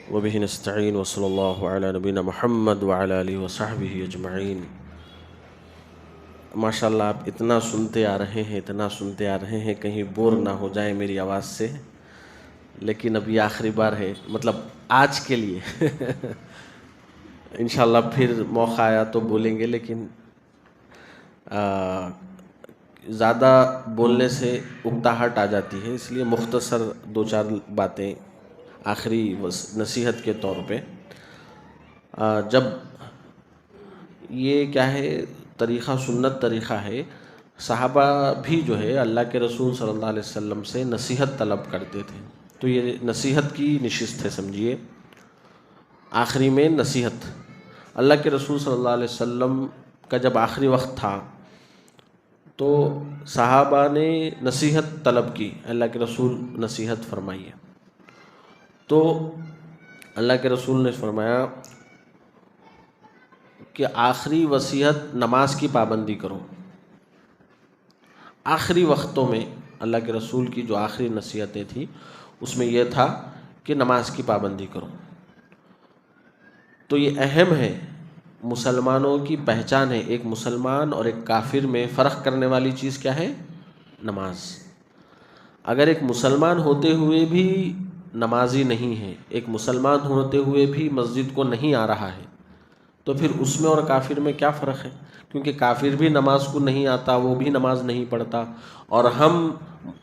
وبه نستعين وصلی اللہ علی نبینا محمد وعلی آلہ وصحبہ اجمعین۔ ماشاءاللہ آپ اتنا سنتے آ رہے ہیں کہیں بور نہ ہو جائیں میری آواز سے، لیکن اب یہ آخری بار ہے، مطلب آج کے لیے انشاءاللہ پھر موقع آیا تو بولیں گے، لیکن زیادہ بولنے سے اکتاہٹ آ جاتی ہے، اس لیے مختصر دو چار باتیں آخری نصیحت کے طور پہ۔ جب یہ کیا ہے طریقہ سنت طریقہ ہے، صحابہ بھی جو ہے اللہ کے رسول صلی اللہ علیہ وسلم سے نصیحت طلب کرتے تھے، تو یہ نصیحت کی نشست ہے سمجھیے۔ آخری میں نصیحت، اللہ کے رسول صلی اللہ علیہ وسلم کا جب آخری وقت تھا تو صحابہ نے نصیحت طلب کی، اللہ کے رسول نصیحت فرمائیے، تو اللہ کے رسول نے فرمایا کہ آخری وصیت نماز کی پابندی کرو۔ آخری وقتوں میں اللہ کے رسول کی جو آخری نصیحتیں تھیں اس میں یہ تھا کہ نماز کی پابندی کرو۔ تو یہ اہم ہے، مسلمانوں کی پہچان ہے، ایک مسلمان اور ایک کافر میں فرق کرنے والی چیز کیا ہے؟ نماز۔ اگر ایک مسلمان ہوتے ہوئے بھی نمازی نہیں ہے، ایک مسلمان ہوتے ہوئے بھی مسجد کو نہیں آ رہا ہے، تو پھر اس میں اور کافر میں کیا فرق ہے؟ کیونکہ کافر بھی نماز کو نہیں آتا، وہ بھی نماز نہیں پڑھتا، اور ہم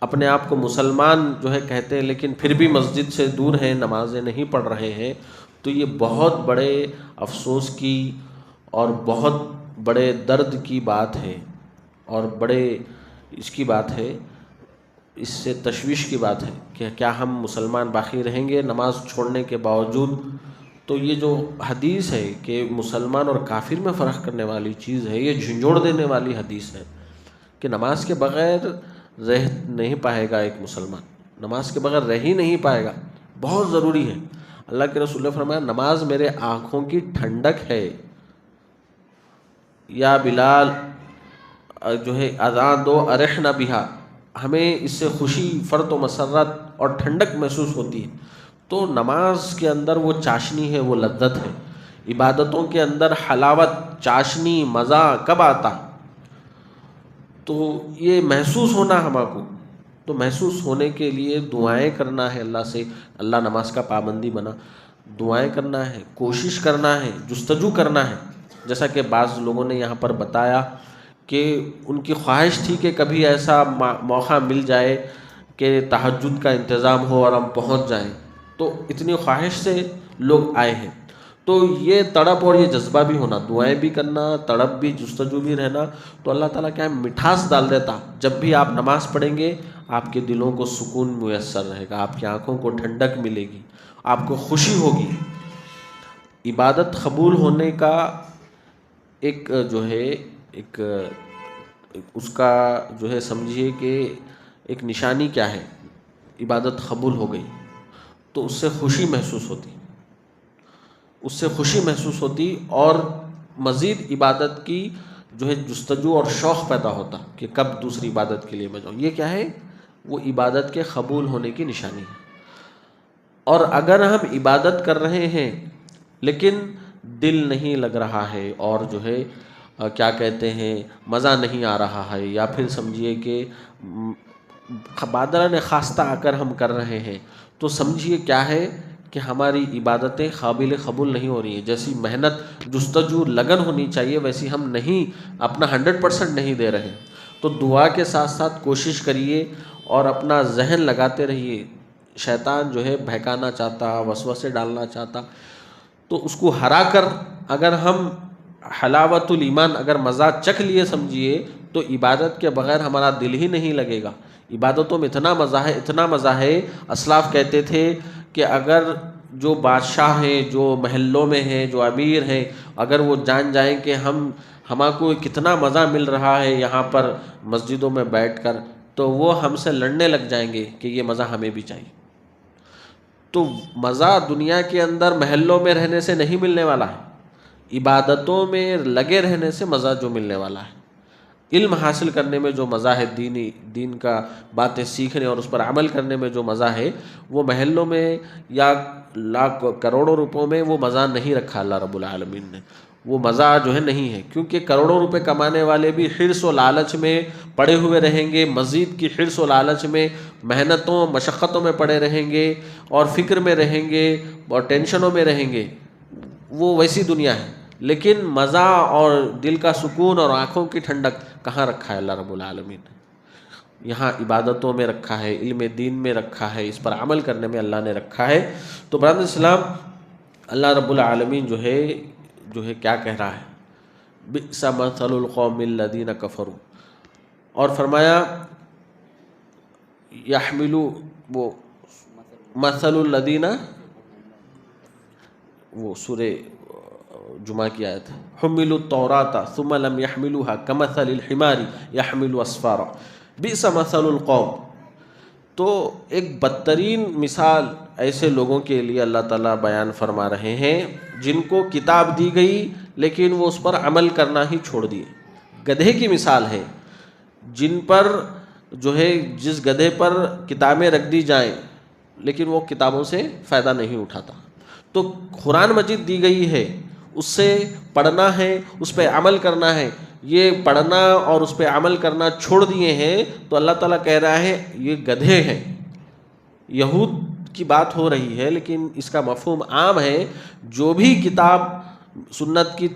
اپنے آپ کو مسلمان جو ہے کہتے ہیں لیکن پھر بھی مسجد سے دور ہیں، نمازیں نہیں پڑھ رہے ہیں۔ تو یہ بہت بڑے افسوس کی اور بہت بڑے درد کی بات ہے، اور بڑے اس کی بات ہے، اس سے تشویش کی بات ہے کہ کیا ہم مسلمان باقی رہیں گے نماز چھوڑنے کے باوجود؟ تو یہ جو حدیث ہے کہ مسلمان اور کافر میں فرق کرنے والی چیز ہے، یہ جھنجھوڑ دینے والی حدیث ہے کہ نماز کے بغیر رہ نہیں پائے گا ایک مسلمان، نماز کے بغیر رہ ہی نہیں پائے گا، بہت ضروری ہے۔ اللہ کے رسول نے فرمایا نماز میرے آنکھوں کی ٹھنڈک ہے، یا بلال جو ہے اذان دو ارحنا بہا، ہمیں اس سے خوشی، فرط و مسرت اور ٹھنڈک محسوس ہوتی ہے۔ تو نماز کے اندر وہ چاشنی ہے، وہ لذت ہے، عبادتوں کے اندر حلاوت، چاشنی، مزہ کب آتا؟ تو یہ محسوس ہونا ہمارے کو، تو محسوس ہونے کے لیے دعائیں کرنا ہے اللہ سے، اللہ نماز کا پابندی بنا، دعائیں کرنا ہے، کوشش کرنا ہے، جستجو کرنا ہے۔ جیسا کہ بعض لوگوں نے یہاں پر بتایا کہ ان کی خواہش تھی کہ کبھی ایسا موقع مل جائے کہ تہجد کا انتظام ہو اور ہم پہنچ جائیں، تو اتنی خواہش سے لوگ آئے ہیں۔ تو یہ تڑپ اور یہ جذبہ بھی ہونا، دعائیں بھی کرنا، تڑپ بھی، جستجو بھی رہنا، تو اللہ تعالیٰ کیا ہے مٹھاس ڈال دیتا۔ جب بھی آپ نماز پڑھیں گے آپ کے دلوں کو سکون میسر رہے گا، آپ کی آنکھوں کو ٹھنڈک ملے گی، آپ کو خوشی ہوگی۔ عبادت قبول ہونے کا ایک جو ہے ایک اس کا جو ہے سمجھیے کہ ایک نشانی کیا ہے، عبادت قبول ہو گئی تو اس سے خوشی محسوس ہوتی، اس سے خوشی محسوس ہوتی، اور مزید عبادت کی جو ہے جستجو اور شوق پیدا ہوتا کہ کب دوسری عبادت کے لیے میں جاؤں۔ یہ کیا ہے؟ وہ عبادت کے قبول ہونے کی نشانی ہے۔ اور اگر ہم عبادت کر رہے ہیں لیکن دل نہیں لگ رہا ہے، اور جو ہے کیا کہتے ہیں مزہ نہیں آ رہا ہے، یا پھر سمجھیے کہ بادران خواستہ آ کر ہم کر رہے ہیں، تو سمجھیے کیا ہے کہ ہماری عبادتیں قابل قبول نہیں ہو رہی ہیں۔ جیسی محنت، جستجو، لگن ہونی چاہیے ویسی ہم نہیں، اپنا 100% نہیں دے رہے۔ تو دعا کے ساتھ ساتھ کوشش کریے اور اپنا ذہن لگاتے رہیے۔ شیطان جو ہے بہکانا چاہتا، وسوسے ڈالنا چاہتا، تو اس کو ہرا کر اگر ہم حلاوت الایمان، اگر مزہ چکھ لیے سمجھیے، تو عبادت کے بغیر ہمارا دل ہی نہیں لگے گا۔ عبادتوں میں اتنا مزہ ہے، اتنا مزہ ہے، اسلاف کہتے تھے کہ اگر جو بادشاہ ہیں، جو محلوں میں ہیں، جو امیر ہیں، اگر وہ جان جائیں کہ ہمارے کو کتنا مزہ مل رہا ہے یہاں پر مسجدوں میں بیٹھ کر، تو وہ ہم سے لڑنے لگ جائیں گے کہ یہ مزہ ہمیں بھی چاہیے۔ تو مزہ دنیا کے اندر محلوں میں رہنے سے نہیں ملنے والا ہے، عبادتوں میں لگے رہنے سے مزہ جو ملنے والا ہے۔ علم حاصل کرنے میں جو مزہ ہے، دین کا باتیں سیکھنے اور اس پر عمل کرنے میں جو مزہ ہے، وہ محلوں میں یا لاکھ کروڑوں روپوں میں وہ مزہ نہیں رکھا اللہ رب العالمین نے. وہ مزہ جو ہے نہیں ہے، کیونکہ کروڑوں روپے کمانے والے بھی حرص و لالچ میں پڑے ہوئے رہیں گے، مزید کی حرص و لالچ میں، محنتوں مشقتوں میں پڑے رہیں گے اور فکر میں رہیں گے اور ٹینشنوں میں رہیں گے. وہ ویسی دنیا ہے. لیکن مزہ اور دل کا سکون اور آنکھوں کی ٹھنڈک کہاں رکھا ہے اللہ رب العالمین نے؟ یہاں عبادتوں میں رکھا ہے، علم دین میں رکھا ہے، اس پر عمل کرنے میں اللہ نے رکھا ہے. تو برادر اسلام، اللہ رب العالمین جو ہے کیا کہہ رہا ہے؟ بئس مثل القوم الذین کفروا، اور فرمایا یحملوا، وہ مثل الذین، وہ سورہ جمعہ کی آیت ہے، حملوا التوراۃ ثم لم يحملوها كمثل الحمار يحمل اسفارا بئس مثل القوم. تو ایک بدترین مثال ایسے لوگوں کے لیے اللہ تعالیٰ بیان فرما رہے ہیں جن کو کتاب دی گئی لیکن وہ اس پر عمل کرنا ہی چھوڑ دیے. گدھے کی مثال ہے جن پر جو ہے، جس گدھے پر کتابیں رکھ دی جائیں لیکن وہ کتابوں سے فائدہ نہیں اٹھاتا. تو قرآن مجید دی گئی ہے، اس سے پڑھنا ہے، اس پہ عمل کرنا ہے. یہ پڑھنا اور اس پہ عمل کرنا چھوڑ دیے ہیں تو اللہ تعالیٰ کہہ رہا ہے یہ گدھے ہیں. یہود کی بات ہو رہی ہے لیکن اس کا مفہوم عام ہے. جو بھی کتاب سنت کی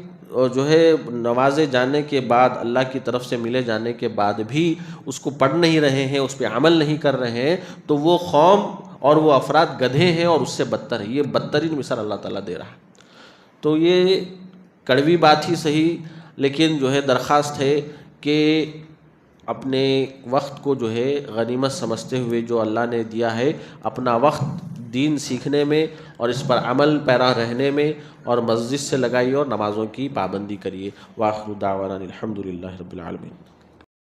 جو ہے نوازے جانے کے بعد، اللہ کی طرف سے ملے جانے کے بعد بھی اس کو پڑھ نہیں رہے ہیں، اس پہ عمل نہیں کر رہے ہیں، تو وہ قوم اور وہ افراد گدھے ہیں اور اس سے بدتر ہے. یہ بدترین مثال اللہ تعالیٰ دے رہا ہے. تو یہ کڑوی بات ہی صحیح، لیکن جو ہے درخواست ہے کہ اپنے وقت کو جو ہے غنیمت سمجھتے ہوئے جو اللہ نے دیا ہے، اپنا وقت دین سیکھنے میں اور اس پر عمل پیرا رہنے میں اور مسجد سے لگائیے اور نمازوں کی پابندی کریے. وآخر دعوانا الحمد للہ رب العالمین.